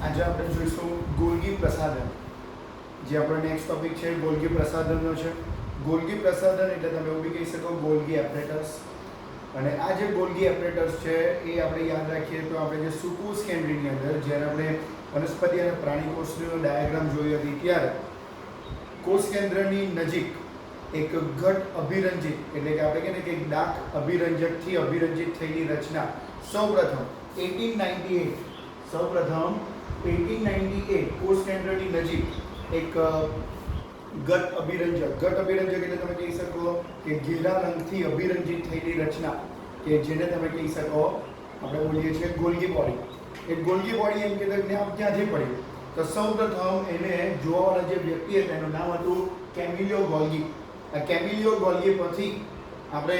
આજે આપણે જોઈશું ગોલ્ગી પ્રસાધન, જે આપણો નેક્સ્ટ ટોપિક છે ગોલ્ગી પ્રસાધનનો છે. ગોલ્ગી પ્રસાધન એટલે તમે એવું બી કહી શકો ગોલ્ગી એપરેટસ. અને આ જે ગોલ્ગી એપરેટસ છે એ આપણે યાદ રાખીએ તો આપણે જે સુકોસ કેન્દ્રની અંદર જ્યારે આપણે વનસ્પતિ અને પ્રાણી કોષનો ડાયાગ્રામ જોઈ હતી ત્યારે કોષ કેન્દ્રની નજીક એક ઘટ અભિરંજિત એટલે કે આપણે કહીએ ને કે એક ડાર્ક અભિરંજકથી અભિરંજિત થયેલી રચના સૌપ્રથમ 1898 કોષ કેન્દ્રની નજીક એક ઘટ અભિરંજક એટલે તમે કહી શકો કે ઘેરા રંગથી અભિરંજિત થયેલી રચના કે જેને તમે કહી શકો આપણે બોલીએ છીએ ગોલ્ગી બોડી. એ ગોલ્ગી બોડી એમ કે ક્યાંથી પડી તો સૌપ્રથમ એને જોવાવાળા જે વ્યક્તિ હતા એનું નામ હતું કેમિલિયો ગોલ્ગી. આ કેમિલિયો ગોલ્ગી પછી આપણે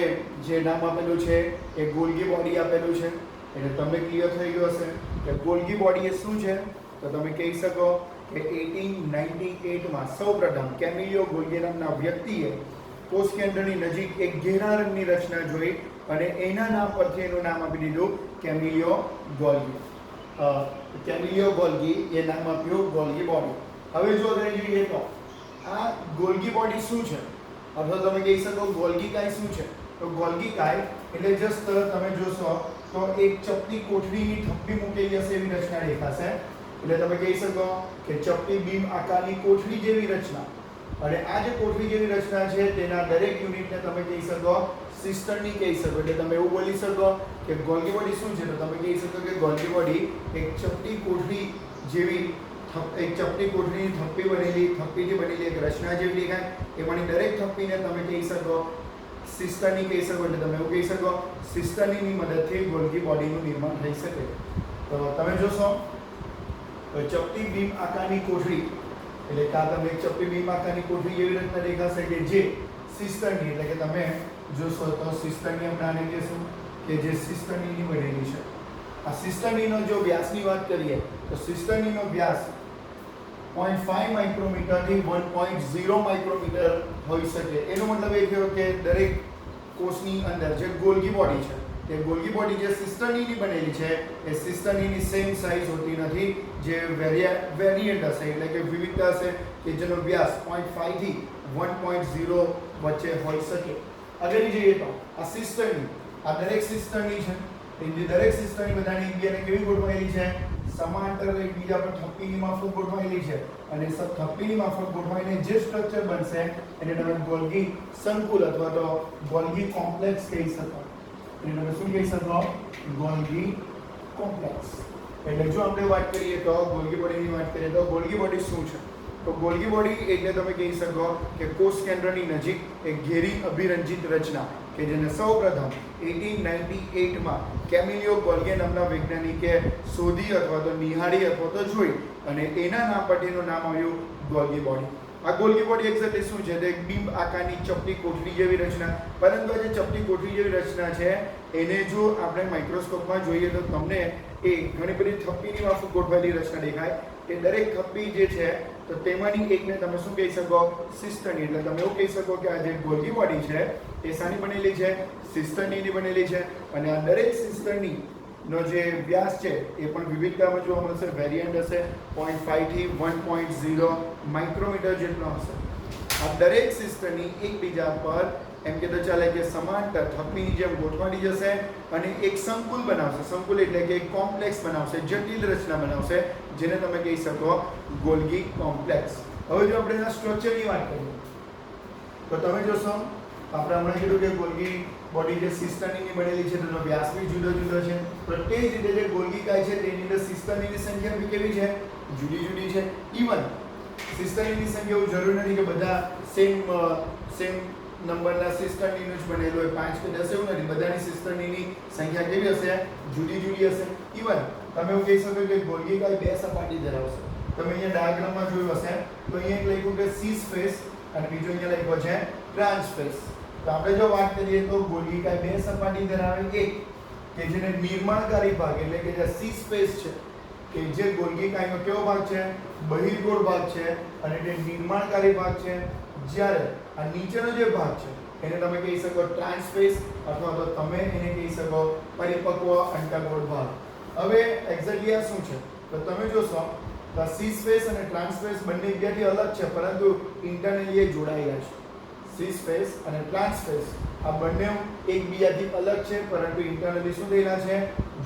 જે નામ આપેલું છે એ ગોલ્ગી બોડી આપેલું છે. એટલે તમને ક્લિયર થઈ ગયું હશે કે ગોલ્ગી બોડી એ શું છે તો તમે કહી શકો કે 1898માં સૌપ્રથમ કેમિલિયો ગોલ્ગી નામના વ્યક્તિએ કોષ કેન્દ્રની નજીક એક ઘેરા રંગની રચના જોઈ અને એના નામ પરથી એનું નામ આપી દીધું કેમિલિયો ગોલ્ગી. કેમિલિયો ગોલ્ગી એ નામ આપ્યું ગોલ્ગી બોડી. હવે જો આપણે જોઈએ તો આ ગોલ્ગી બોડી શું છે અથવા તમે કહી શકો ગોલ્ગી કાય શું છે તો ગોલ્ગી કાય એટલે જસ્ટ તમે જોશો તો એક ચપટી કોઠડીની થપ્પી મૂકેલી હશે એવી રચના દેખાશે. એટલે તમે કહી શકો કે ચપટી બીમ આકારની કોઠડી જેવી રચના. અને આ જે કોઠડી જેવી રચના છે તેના દરેક યુનિટને તમે કહી શકો સિસ્ટરની કહી શકો. એટલે તમે એવું બોલી શકો કે ગોલ્ગી બોડી શું છે તો તમે કહી શકો કે ગોલ્ગી બોડી એક ચપટી કોઠડી જેવી એક ચપટી કોઠડીની થપ્પીથી બનેલી એક રચના જેવી દેખાય. એમાંની દરેક થપ્પીને તમે કહી શકો સિસ્ટરની કહી શકો. એટલે તમે એવું કહી શકો સિસ્ટરની મદદથી ગોલ્ગી બોડીનું નિર્માણ થઈ શકે. તો તમે જોશો ચપટી બીમ આકારની કોઠડી એટલે કે તમને એક ચપટી બીમ આકારની કોઠડી જેવી રચના દેખાશે કે જે સિસ્ટરની એટલે કે તમે જોશો તો સિસ્ટરની હમણાં આને કહેશું કે જે સિસ્ટરની બનેલી છે. આ સિસ્ટનીનો જો વ્યાસની વાત કરીએ તો સિસ્ટનીનો વ્યાસ 0.5 માઇક્રોમીટરથી 1.0 માઇક્રોમીટર હોઈ શકે. એનો મતલબ એ થયો કે દરેક કોષની અંદર જે ગોલ્ગી બોડી છે તે ગોલ્ગી બોડી જે સિસ્ટનીની બનેલી છે એ સિસ્ટનીની સેમ સાઇઝ હોતી નથી. જે વેરિયન્ટ હશે એટલે કે વિવિધતા હશે કે જેનો વ્યાસ 0.5 થી 1.0 વચ્ચે હોઈ શકે. આગળ જઈએ તો આ સિસ્ટની આ દરેક સિસ્ટની છે જે દરેક સિસ્ટમની બધાની એકબીજાને કેવી ગોઠવાયેલી છે સમાંતર એકબીજા પર થપ્પીની માફક ગોઠવાયેલી છે. અને થપ્પીની માફક ગોઠવાઈને જે સ્ટ્રક્ચર બનશે એને તમે ગોલ્ગી સંકુલ અથવા તો ગોલ્ગી કોમ્પ્લેક્સ કહી શકો. એને તમે શું કહી શકો ગોલ્ગી કોમ્પ્લેક્સ. એટલે જો આપણે વાત કરીએ તો ગોલ્ગી બોડીની વાત કરીએ તો ગોલ્ગી બોડી શું છે તો ગોલ્ગી બોડી એટલે તમે કહી શકો કે કોષ કેન્દ્રની નજીક એક ઘેરી અભિરંજિત રચના કે જેને સૌપ્રથમ 1898માં કેમિલિયો ગોલ્ગી નામના વૈજ્ઞાનિકે શોધી અથવા તો નિહાળી અથવા તો જોઈ અને એના નામ પરથી નામ આવ્યું ગોલ્ગી બોડી. આ ગોલ્ગી બોડી એક્ઝેક્ટલી શું છે તો એક બીમ આકારની ચપટી કોઠડી જેવી રચના. પરંતુ આ જે ચપટી કોઠડી જેવી રચના છે એને જો આપણે માઇક્રોસ્કોપમાં જોઈએ તો તમને એ ઘણી બધી થપ્પીની માફક ગોઠવાયેલી રચના દેખાય. એ દરેક થપ્પી જે છે તો તેમાંની એકને તમે શું કહી શકો સિસ્ટની. એટલે તમે એવું કહી શકો કે આ જે ગોલ્ગી બોડી છે એ શાની બનેલી છે સિસ્ટનીની બનેલી છે. અને આ દરેક સિસ્ટની નો જે વ્યાસ છે એ પણ વિવિધતામાં જોવા મળશે. વેરિયન્ટ હશે 0.5 થી 1.0 માઇક્રોમીટર જેટલો હશે. આ દરેક સિસ્ટની એકબીજા પર એમ કે તો ચાલે કે સમાંતર થપ્પીની જેમ ગોઠવાડી જશે અને એક સંકુલ બનાવશે. સંકુલ એટલે કે એક કોમ્પ્લેક્સ બનાવશે, જટિલ રચના બનાવશે જેને તમે કહી શકો ગોલ્ગી કોમ્પ્લેક્સ. હવે જો આપણે એના સ્ટ્રક્ચરની વાત કરીએ તો તમે જોશો આપણે હમણાં કીધું કે ગોલ્ગી બોડી જે સિસ્ટનીની બનેલી છે તેનો વ્યાસ બી જુદો જુદો છે. તો તે જ રીતે જે ગોલ્ગી કાય છે તેની અંદર સિસ્ટનીની સંખ્યા બી કેવી છે જુદી જુદી છે. ઇવન સિસ્ટનીની સંખ્યા એવું જરૂર નથી કે બધા સેમ નંબરના સિસ્ટનીનું જ બનેલું હોય 5 કે 10 એવું નથી. બધાની સિસ્ટનીની સંખ્યા કેવી હશે જુદી જુદી હશે. ઇવન તમે એવું કહી શકો કે ગોલ્ગી કાય બે સપાટી ધરાવશે. તમે અહીંયા ડાયાગ્રામમાં જોયું હશે તો અહીંયા એક લખ્યું કે સીસ ફેસ અને બીજો અહીંયા લખ્યો છે ટ્રાન્સ ફેસ. તો આપણે જો વાત કરીએ તો ગોલ્ગી કાય બે સપાટી ધરાવે. એક કે જેને નિર્માણકારી ભાગ એટલે કે જે સીસ ફેસ છે કે જે ગોલ્ગી કાયનો કેવો ભાગ છે બહિર્ગોળ ભાગ છે અને તે નિર્માણકારી ભાગ છે. જ્યારે આ નીચેનો જે ભાગ છે એને તમે કહી શકો ટ્રાન્સફેસ અથવા તો તમે એને કહી શકો પરિપક્વ અંતર્ગોળ ભાગ. હવે એક્ઝેક્ટલી આ શું છે તો તમે જોશો તો સી સ્પેસ અને ટ્રાન્સ સ્પેસ બંને એકબીજાથી અલગ છે, પરંતુ ઇન્ટરનલી એ જોડાયેલા છે. સી સ્પેસ અને ટ્રાન્સ સ્પેસ આ બંને એકબીજાથી અલગ છે, પરંતુ ઇન્ટરનલી શું થયેલા છે?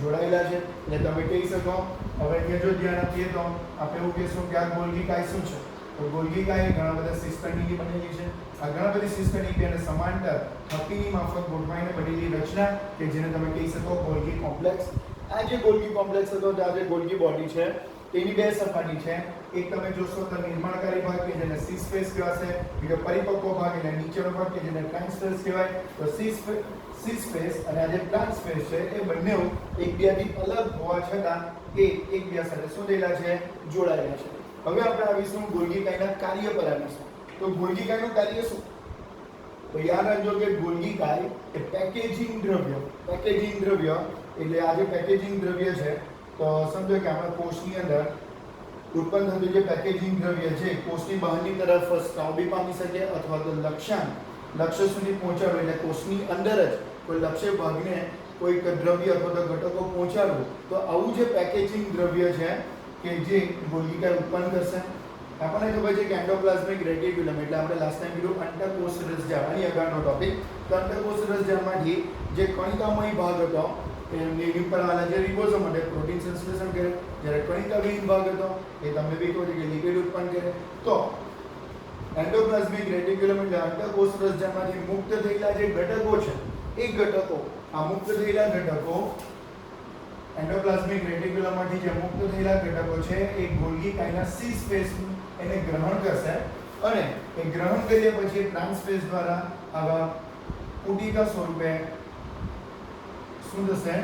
જોડાયેલા છે. એટલે તમે કહી શકો, હવે અહીંયા જો ધ્યાન આપીએ તો આપણે એવું કહીશું કે આ ગોલ્ગી કાય શું છે? તો ગોલ્ગી કાય ઘણા બધા સિસ્ટમની બનેલી છે. આ ઘણા બધી સિસ્ટમની અને સમાંતર થપ્પીની માફક ગોઠવાઈને બનેલી રચના કે જેને તમે કહી શકો ગોલ્ગી કોમ્પ્લેક્સ. આ જે ગોલ્ગી કોમ્પ્લેક્સ હતો, આ જે ગોલ્ગી બોડી છે તેની બે સપાટી છે. એક તમે જોશો તો નિર્માણકારી ભાગ કે જેને સી સ્પેસ કહેવાશે, બીજો પરિપક્વ ભાગ એટલે નીચેનો ભાગ કે જેને ટ્રાન્સ સ્પેસ કહેવાય. તો સી સ્પેસ અને આ જે ટ્રાન્સ સ્પેસ છે એ બંને એકબીજાથી અલગ હોવા છતાં એ એકબીજા સાથે શું થયેલા છે? જોડાયેલા છે. હવે આપણે આવીશું ગોલ્ગી કાયના કાર્ય પર આવીશું. તો ગોલ્ગી કાયનું કાર્ય શું? તો યાદ રાખજો કે ગોલ્ગી કાય એ પેકેજિંગ દ્રવ્ય એટલે આ જે પેકેજિંગ દ્રવ્ય છે, તો સમજો કે આપણા કોષની અંદર ઉત્પન્ન થતું જે પેકેજિંગ દ્રવ્ય છે કોષની બહારની તરફ સ્ત્રાવ બી પામી શકે અથવા તો લક્ષ્ય સુધી પહોંચાડવું, એટલે કોષની અંદર જ કોઈ લક્ષ્ય ભાગને કોઈ દ્રવ્ય અથવા તો ઘટકો પહોંચાડવું. તો આવું જે પેકેજિંગ દ્રવ્ય છે કે જે ગોલ્ગી કાય ઉત્પન્ન કરશે. આપણને ખબર છે કે એન્ડોપ્લાઝમિક રેટિક્યુલમ એટલે આપણે લાસ્ટ ટાઈમ કીધું અંડકોષ રસજાળ, આની આગળનો ટોપિક. તો અંડકોષ રસજાળમાંથી જે કણિકામય ભાગ હતો એની ઉપર આવેલા જે રિબોઝોમ માટે પ્રોટીન સંશ્લેષણ કરે, જ્યારે કણિકાવિહીન ભાગ હતો એ તમને બી કહ્યું કે લિપિડ ઉત્પન્ન કરે. તો એન્ડોપ્લાઝમિક રેટિક્યુલમ એટલે અંડકોષ રસજાળમાંથી મુક્ત થયેલા જે ઘટકો છે એ ઘટકો, આ મુક્ત થયેલા ઘટકો એન્ડોપ્લાઝમિક રેટિક્યુલમમાંથી જે મુક્ત થયેલા ઘટકો છે એ ગોલ્ગી કાયના સી સ્પેસ એને ગ્રહણ કરશે અને એ ગ્રહણ કર્યા પછી ટ્રાન્સ સ્પેસ દ્વારા આવા પુટિકા સ્વરૂપે શું થશે?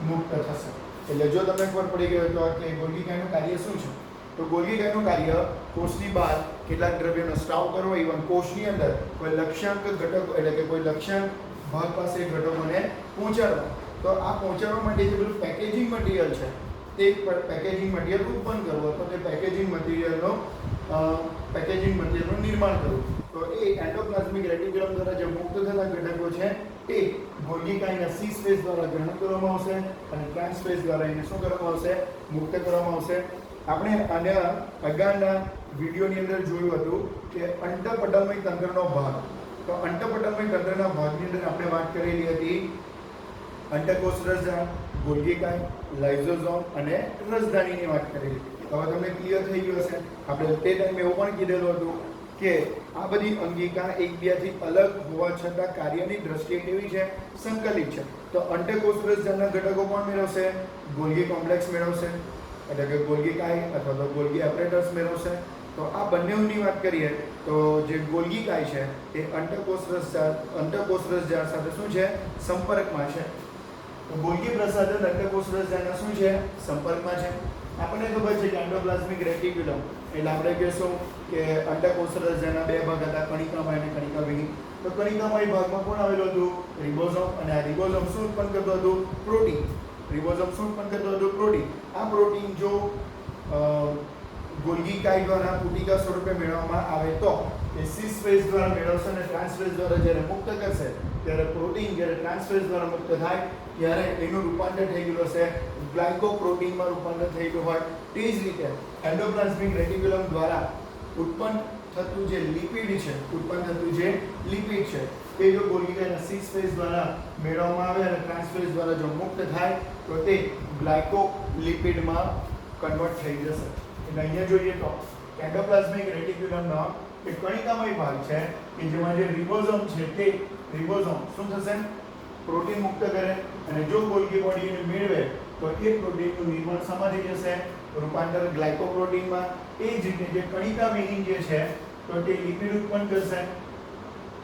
મુક્ત થશે. એટલે જો તમને ખબર પડી ગઈ તો કે ગોલ્ગી કાયનું કાર્ય શું છે, તો ગોલ્ગી કાયનું કાર્ય કોષની બહાર કેટલાક દ્રવ્યોનો સ્ત્રાવ કરવો, ઇવન કોષની અંદર કોઈ લક્ષ્યાંક ઘટકો એટલે કે કોઈ લક્ષ્યાંક ભાગ પાસે ઘટકોને પહોંચાડવા. તો આ પહોંચાડવા માટે જે પેલું પેકેજિંગ મટીરિયલ છે તે પેકેજિંગ મટીરિયલ ઉત્પન્ન કરવું અથવા તે પેકેજિંગ મટીરિયલનું નિર્માણ કરવું. તો એ એન્ડોપ્લાઝમિક રેટિક્યુલમ દ્વારા જે મુક્ત થતા ઘટકો છે તે ગોલ્ગી કાયના સી સ્પેસ દ્વારા ગ્રહણ કરવામાં આવશે અને ટ્રાન્સ સ્પેસ દ્વારા એને શું કરવામાં આવશે? મુક્ત કરવામાં આવશે. આપણે આના અગાઉના વિડીયોની અંદર જોયું હતું કે અંડપટલમય તંત્રનો ભાગ. તો અંડપટલમય તંત્રના ભાગની અંદર આપણે વાત કરેલી હતી અંડકોષ રસજાળ, ગોલ્ગી કાય, લાઇસોઝોમ અને રસધાનીની વાત કરેલી. હવે તમને ક્લિયર થઈ ગયું હશે. આપણે તે ટાઈમે એવું પણ કીધેલું હતું કે આ બધી અંગિકા એકબીજાથી અલગ હોવા છતાં કાર્યની દ્રષ્ટિએ કેવી છે? સંકલિત છે. તો અંડકોષ રસજાળના ઘટકો કોણ મેળવશે? ગોલ્ગી કોમ્પ્લેક્સ મેળવશે, એટલે કે ગોલ્ગી કાય અથવા તો ગોલ્ગી એપરેટસ મેળવશે. તો આ બંનેની વાત કરીએ તો જે ગોલ્ગી કાય છે એ અંડકોષ રસજાળ સાથે શું છે? સંપર્કમાં છે. તો ગોલ્ગી પ્રસાધન અંડકોષ રસજાળના શું છે? સંપર્કમાં છે. આપણને ખબર છે કે એન્ડોપ્લાઝમિક રેટિક્યુલમ એટલે આપણે કહેશું કે અંડકોષ રસજાળના બે ભાગ હતા, કણિકામય અને કણિકાવિહીન. તો કણિકામય ભાગમાં કોણ આવેલું હતું? રિબોઝોમ. અને આ રિબોઝોમ શું ઉત્પન્ન કરતું હતું? પ્રોટીન. રિબોઝોમ શું ઉત્પન્ન કરતું હતું? પ્રોટીન. આ પ્રોટીન જો ગોલ્ગી કાય દ્વારા પુટિકા સ્વરૂપે મેળવવામાં આવે તો એ સી સ્પેસ દ્વારા મેળવશે અને ટ્રાન્સ સ્પેસ દ્વારા જ્યારે મુક્ત કરશે ત્યારે પ્રોટીન જ્યારે ટ્રાન્સ સ્પેસ દ્વારા મુક્ત થાય ત્યારે એનું રૂપાંતર થઈ ગયું હશે ગ્લાયકોપ્રોટીનમાં રૂપાંતર થઈ ગયું હોય. તે જ રીતે એન્ડોપ્લાઝમિક રેટિક્યુલમ દ્વારા ઉત્પન્ન થતું જે લિપિડ છે તે જો ગોલ્ગી કાયના સી સ્પેસ દ્વારા મેળવવામાં આવે અને ટ્રાન્સ સ્પેસ દ્વારા જો મુક્ત થાય તો તે ગ્લાયકોલિપિડમાં કન્વર્ટ થઈ જશે. એટલે અહીંયા જોઈએ તો એન્ડોપ્લાઝમિક રેટિક્યુલમનો એક કણિકામય ભાગ છે કે જેમાં જે રિબોઝોમ છે તે રિબોઝોમ શું થશે? પ્રોટીન મુક્ત કરે અને જો ગોલ્ગી બોડીને મેળવે તો એ પ્રોટીનનું નિર્માણ શેમાંથી જશે? રૂપાંતર ગ્લાયકોપ્રોટીનમાં. એ જ રીતે જે કણિકાવિહીન જે છે તો તે લિપિડ ઉત્પન્ન કરશે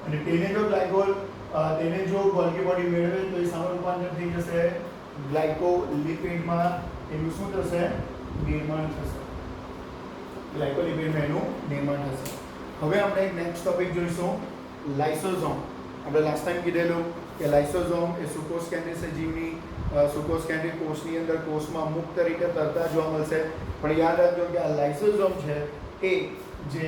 અને તેને જો ગોલ્ગી બોડી મેળવે તો એ સામે રૂપાંતર થઈ જશે ગ્લાયકોલિપિડમાં. એનું શું થશે? નિર્માણ થશે. ગ્લાયકોલિપિડમાં એનું નિર્માણ થશે. હવે આપણે એક નેક્સ્ટ ટોપિક જોઈશું, લાઇસોઝોમ. આપણે લાસ્ટ ટાઈમ કીધેલું કે લાઇસોઝોમ એ સુકોષ કેન્દ્રીય સજીવની સુકોષ કેન્દ્રીય કોષની અંદર કોષમાં મુક્ત રીતે તરતા જોવા મળશે. પણ યાદ રાખજો કે આ લાઇસોઝોમ છે એ જે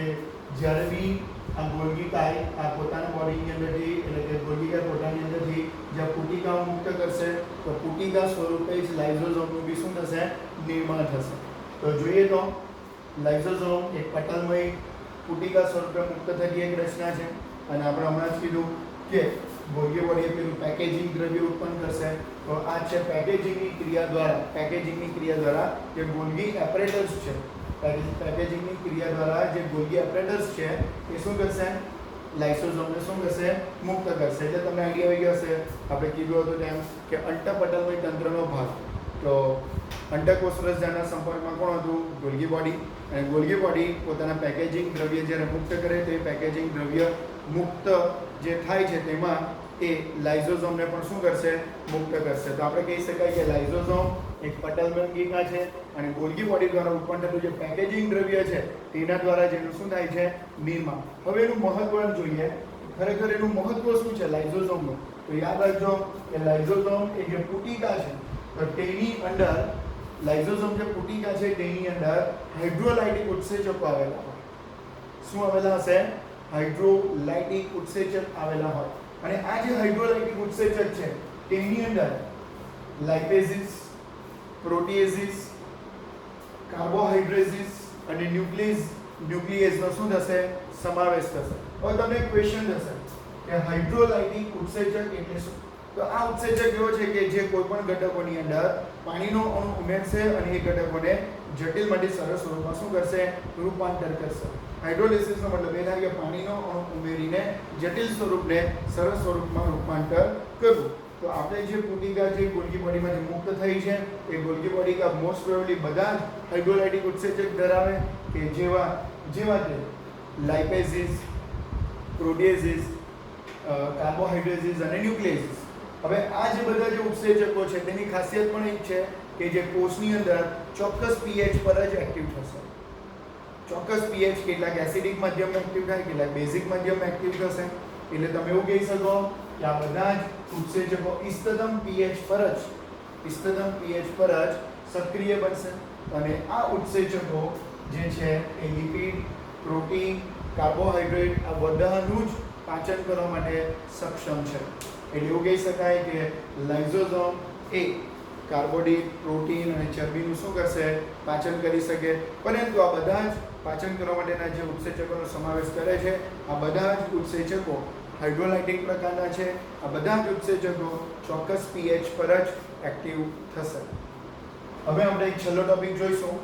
જ્યારે બી આ ગોલ્ગી કાય આ પોતાના બોડીની અંદરથી એટલે કે ગોલ્ગી કાય પોતાની અંદરથી જ્યાં પુટિકાઓ મુક્ત કરશે તો પુટિકા સ્વરૂપે જ લાઇસોઝોમનું બી શું થશે? નિર્માણ થશે. તો જોઈએ તો લાઇસોસોમ એક પટલમય પુટિકા સ્વરૂપે મુક્ત થતી એક રચના છે અને આપણે હમણાં જ કીધું કે ગોલ્ગી બોડી પેલું પેકેજિંગ દ્રવ્ય ઉત્પન્ન કરશે. તો આ છે પેકેજિંગની ક્રિયા દ્વારા જે ગોલ્ગી એપરેટસ છે, પેકેજિંગની ક્રિયા દ્વારા જે ગોલ્ગી એપરેટસ છે એ શું કરશે, લાઇસોસોમને શું કરશે, મુક્ત કરશે. એટલે તમને આઈડિયા આવી ગયો હશે, આપણે કીધું હતું તેમ કે અંતઃપટલમય તંત્રનો ભાગ. તો અંડકોષ રસજાના સંપર્કમાં કોણ હતું, ગોલ્ગી બોડી. અને ગોલ્ગી બોડી પોતાના પેકેજિંગ દ્રવ્ય જ્યારે મુક્ત કરે તો એ પેકેજિંગ દ્રવ્ય મુક્ત જે થાય છે તેમાં એ લાઇસોસોમને પણ શું કરશે, મુક્ત કરશે. તો આપણે કહી શકાય કે લાઇસોસોમ એક પટલમય અંગિકા છે અને ગોલ્ગી બોડી દ્વારા ઉત્પન્ન થતું જે પેકેજિંગ દ્રવ્ય છે તેના દ્વારા જેનું શું થાય છે, નિર્માણ. હવે એનું મહત્વ જોઈએ, ખરેખર એનું મહત્વ શું છે લાઇસોસોમનું. તો યાદ રાખજો કે લાઇસોસોમ એ જે પુટિકા છે તો તેની અંદર, લાઇસોસોમ જે પુટિકા છે તેની અંદર હાઇડ્રોલાઇટિક ઉત્સેચકો આવેલા હોય. શું આવેલા હશે, હાઇડ્રોલાઇટિક ઉત્સેચક આવેલા હોય. અને આ જે હાઇડ્રોલાઇટિક ઉત્સેચક છે તેની અંદર લાઇપેઝિસ, પ્રોટીએઝિસ, કાર્બોહાઇડ્રેઝિસ અને ન્યુક્લિએઝનો શું થશે, સમાવેશ થશે. હવે તમને એક ક્વેશ્ચન થશે કે હાઇડ્રોલાઇટિક ઉત્સેચક એટલે શું. તો આ ઉત્સેચક એવો છે કે જે કોઈ પણ ઘટકોની અંદર પાણીનો અણુ ઉમેરશે અને એ ઘટકોને જટિલમાંથી સરળ સ્વરૂપમાં શું કરશે, રૂપાંતર કરશે. હાઇડ્રોલિસિસનો મતલબ એ થાય કે પાણીનો અણુ ઉમેરીને જટિલ સ્વરૂપને સરળ સ્વરૂપમાં રૂપાંતર કરવું. તો આપણે જે પુટિકા જે ગોલ્ગી બોડીમાંથી મુક્ત થઈ છે એ ગોલ્ગી બોડી મોસ્ટ પ્રોબેબલી બધા જ હાઇડ્રોલાઇટિક ઉત્સેચક ધરાવે કે જેવા કે લાઇપેઝિસ, પ્રોટીએઝિસ, કાર્બોહાઇડ્રેઝિસ અને ન્યુક્લિએઝિસ. હવે આ જે બધા જે ઉત્સેચકો છે તેની ખાસિયત પણ એ છે કે જે કોષની અંદર ચોક્કસ pH પર જ એક્ટિવ થશે. ચોક્કસ pH, કેટલાક એસિડિક માધ્યમમાં એક્ટિવ થાય, કેટલાક બેઝિક માધ્યમમાં એક્ટિવ થશે. એટલે તમે એવું કહી શકો કે આ બધા જ ઉત્સેચકો ઇષ્ટતમ pH પર જ સક્રિય બનશે. અને આ ઉત્સેચકો જે છે એ લિપિડ, પ્રોટીન, કાર્બોહાઈડ્રેટ આ બધાનું જ પાચન કરવા માટે સક્ષમ છે. એટલે એવું કહી શકાય કે લાઇસોસોમ એ કાર્બોદિત, પ્રોટીન અને ચરબીનું શું કરશે, પાચન કરી શકે. પરંતુ આ બધા જ પાચન કરવા માટેના જે ઉત્સેચકોનો સમાવેશ કરે છે આ બધા જ ઉત્સેચકો હાઇડ્રોલાઇટિક પ્રકારના છે. આ બધા જ ઉત્સેચકો ચોક્કસ pH પર જ એક્ટિવ થશે. હવે આપણે એક છેલ્લો ટોપિક જોઈશું.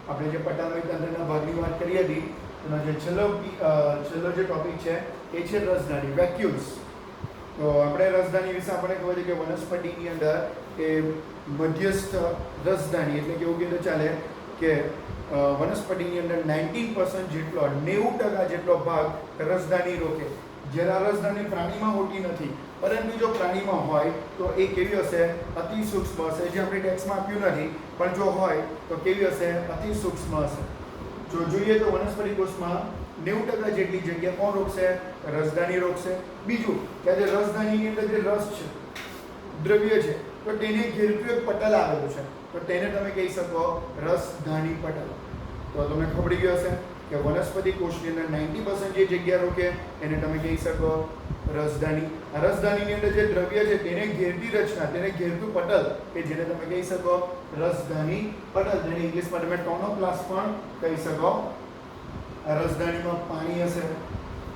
આપણે જે પટલમય તંત્રના ભાગની વાત કરી હતી એનો જે છેલ્લો જે ટોપિક છે એ છે રસધાની, વેક્યુલ્સ. તો આપણે રસધાની વિશે આપણને ખબર છે કે વનસ્પતિની અંદર એ મધ્યસ્થ રસધાની, એટલે કે એવું કીધું ચાલે કે વનસ્પતિની અંદર 19% જેટલો, 90% જેટલો ભાગ રસધાની રોકે. જ્યારે આ રસધાની પ્રાણીમાં હોતી નથી, પરંતુ જો પ્રાણીમાં હોય તો એ કેવી હશે, અતિ સૂક્ષ્મ હશે. જે આપણે ટેક્સમાં આપ્યું નથી, પણ જો હોય તો કેવી હશે, અતિ સૂક્ષ્મ હશે. જો જોઈએ તો વનસ્પતિ કોષમાં 90% જેટલી જગ્યા કોણ રોકશે, રસધાની રોકશે. બીજું કે જે રસધાનીની અંદર જે રસ છે, દ્રવ્ય છે, તો તેને ઘેરતું એક પટલ આવેલું છે. તો તેને તમે કહી શકો રસધાની પટલ. તો તમને ખબર પડી ગયો હશે કે વનસ્પતિ કોષની અંદર 90% જે જગ્યા રોકે એને તમે કહી શકો રસધાની. આ રસધાનીની અંદર જે દ્રવ્ય છે તેને ઘેરતી રચના, તેને ઘેરતું પટલ કે જેને તમે કહી શકો રસધાની પટલ. જેને ઇંગ્લિશમાં તમે ટોનોપ્લાસ્ટ પણ કહી શકો. આ રસધાનીમાં પાણી હશે,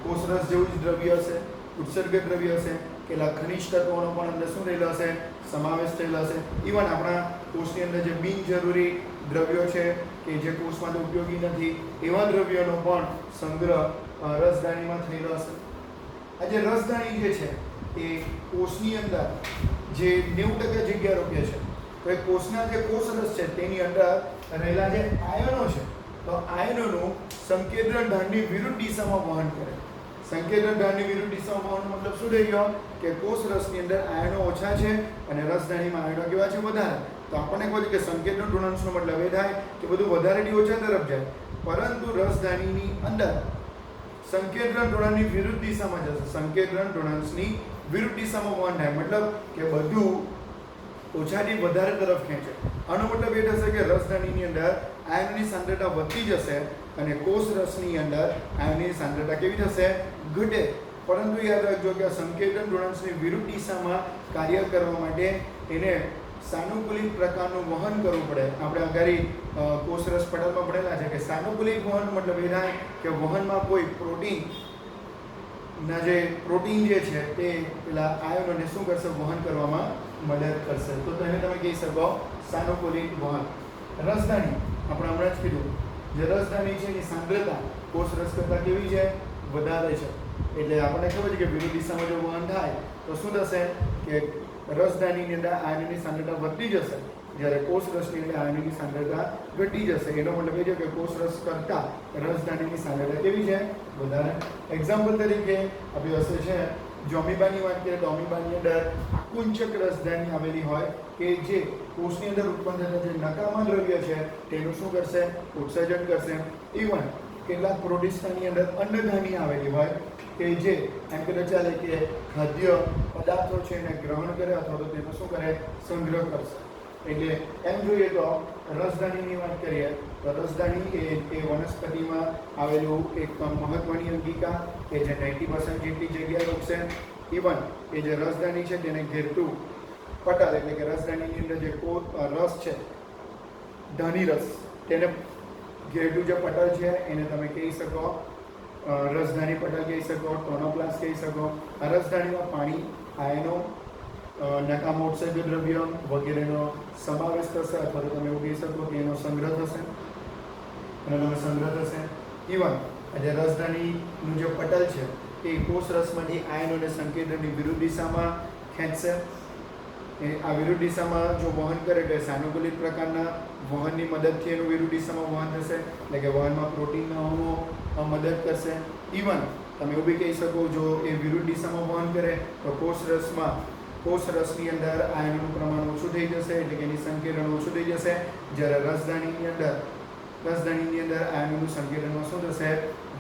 કોષરસ જેવું જ દ્રવ્ય હશે, ઉત્સર્ગ દ્રવ્ય હશે, કેટલાક ખનિજ તત્વોનો પણ અંદર શું રહેલો હશે, સમાવેશ થયેલો હશે. ઇવન આપણા કોષની અંદર જે બિનજરૂરી દ્રવ્યો છે કે જે કોષ માટે ઉપયોગી નથી એવા દ્રવ્યોનો પણ સંગ્રહ રસધાનીમાં થયેલો હશે. આ જે રસધાની જે છે એ કોષની અંદર જે 90% જગ્યા રોકે છે, તો એ કોષના જે કોષરસ છે તેની અંદર રહેલા જે આયનો છે તો આયનોનું સંકેન્દ્રણ ઢાળની વિરુદ્ધ દિશામાં વહન કરે. સંકેન્દ્રણ ઢાળની વિરુદ્ધ દિશામાં વહનનો મતલબ શું થઈ ગયો કે કોષરસની અંદર આયનો ઓછા છે અને રસધાનીમાં આયનો કેવા છે, વધારે. તો આપણને કહે છે કે સંકેન્દ્રણ ઢોળાંશનો મતલબ એ થાય કે બધું વધારેથી ઓછા તરફ જાય, પરંતુ રસધાનીની અંદર સંકેન્દ્રણ ઢોળાંશની વિરુદ્ધ દિશામાં જશે. સંકેન્દ્રણ ઢોળાંશની વિરુદ્ધ દિશામાં વહન થાય, મતલબ કે બધું ઓછાથી વધારે તરફ ખેંચે. આનો મતલબ એ થશે કે રસધાનીની અંદર આયનની સાંદ્રતા વધતી જશે અને કોષરસની અંદર આયનની સાંદ્રતા કેવી થશે, ઘટે. પરંતુ યાદ રાખજો કે આ સંકેન્દ્રણ ઢોળાંશની વિરુદ્ધ દિશામાં કાર્ય કરવા માટે એને સાનુકૂલિત પ્રકારનું વહન કરવું પડે. આપણે અગાડી કોષરસ પટલમાં ભણેલા છે કે સાનુકૂલિત વહન મતલબ એ થાય કે વહનમાં કોઈ પ્રોટીન જે છે તે પેલા આયનોને શું કરશે, વહન કરવામાં મદદ કરશે. તો તેને તમે કહી શકો સાનુકૂલિત વહન. રસધાની આપણે હમણાં જ કીધું, જે રસધાની છે એની સાંદ્રતા કોષરસ કરતાં કેવી છે, વધારે છે. એટલે આપણને ખબર છે કે વિરુદ્ધ દિશામાં જો વહન થાય તો શું થશે કે રસધાનીની અંદર આયનની સાંદ્રતા વધતી જશે, જ્યારે કોષરસની અંદર આયનની સાંદ્રતા ઘટી જશે. એનો મતલબ એ છે કે કોષરસ કરતાં રસધાનીની સાંદ્રતા કેવી છે, વધારે. એક્ઝામ્પલ તરીકે આપણી પાસે છે જો અમીબાની વાત કરીએ તો અમીબાની અંદર આકુંચક રસધાની આવેલી હોય કે જે કોષની અંદર ઉત્પન્ન થતા જે નકામા દ્રવ્ય છે તેનું શું કરશે, ઉત્સર્જન કરશે. ઇવન કેટલાક પ્રોટિસ્ટાની અંદર અન્નધાની આવેલી હોય કે જે એમ કહેતા ચાલે કે ખાદ્ય પદાર્થો છે એને ગ્રહણ કરે અથવા તો તેનો શું કરે, સંગ્રહ કરશે. એટલે એમ જોઈએ તો રસધાનીની વાત કરીએ તો રસધાની એ વનસ્પતિમાં આવેલું એક મહત્વની અંગિકા કે જે 90% જેટલી જગ્યા રોકશે. ઇવન એ જે રસધાની છે તેને ઘેરતું પટલ એટલે કે રસધાનીની અંદર જે રસ છે, ધાની રસ, તેને ઘેરતું જે પટલ છે એને તમે કહી શકો રસધાની પટલ કહી શકો, ટોનોપ્લાસ્ટ કહી શકો. આ રસધાનીમાં પાણી, આયનો, નકામા ઉત્સર્જક દ્રવ્ય વગેરેનો સમાવેશ થશે અથવા તો તમે એવું કહી શકો કે એનો સંગ્રહ થશે. ઇવન જે રસધાનીનું જે પટલ છે એ કોષરસમાંથી આયનોને સંકેતનની વિરુદ્ધ દિશામાં ખેંચશે. આ વિરુદ્ધ દિશામાં જો વહન કરે તો સાનુકૂલિત પ્રકારના વહનની મદદથી એનું વિરુદ્ધ દિશામાં વહન થશે, એટલે કે વહનમાં પ્રોટીનના અણુઓ મદદ કરશે. ઇવન તમે એવું બી કહી શકો જો એ વિરુદ્ધ દિશામાં વહન કરે તો કોષરસની અંદર આયનોનું પ્રમાણ ઓછું થઈ જશે, એટલે કે એની સંકેતન ઓછું થઈ જશે. જ્યારે રસધાનીની અંદર આયનોનું સંકેતનમાં શું થશે,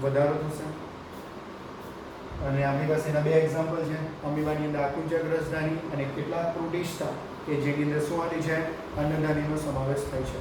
વધારો થશે. અને આપણી પાસે એના બે એક્ઝામ્પલ છે. અમીબાની અંદર આકુંચક રસધાની અને કેટલાક પ્રોટિસ્ટા કે જેની અંદર શું આની છે, અન્નધાનીનો સમાવેશ થાય છે.